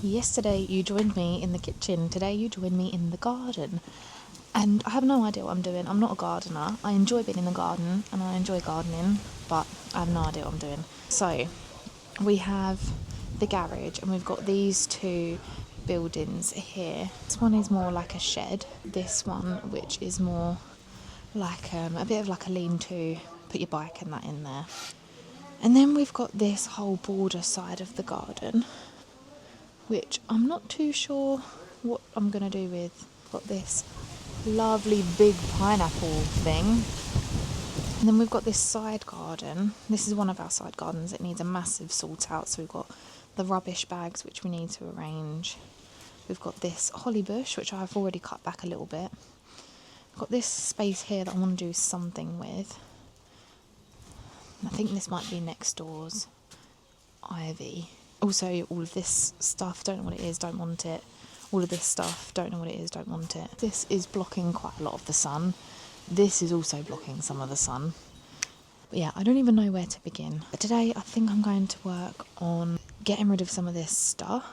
Yesterday you joined me in the kitchen, today you join me in the garden. And I have no idea what I'm doing. I'm not a gardener. I enjoy being in the garden and I enjoy gardening, but I have no idea what I'm doing. So, we have the garage and we've got these two buildings here. This one is more like a shed. This one, which is more like a bit of like a lean-to, put your bike and that in there. And then we've got this whole border side of the garden, which I'm not too sure what I'm going to do with. Got this lovely big pineapple thing. And then we've got this side garden. This is one of our side gardens. It needs a massive sort out. So we've got the rubbish bags, which we need to arrange. We've got this holly bush, which I've already cut back a little bit. We've got this space here that I want to do something with. I think this might be next door's ivy. Also, all of this stuff, don't know what it is, don't want it. All of this stuff, don't know what it is, don't want it. This is blocking quite a lot of the sun. This is also blocking some of the sun. But yeah, I don't even know where to begin. But today I think I'm going to work on getting rid of some of this stuff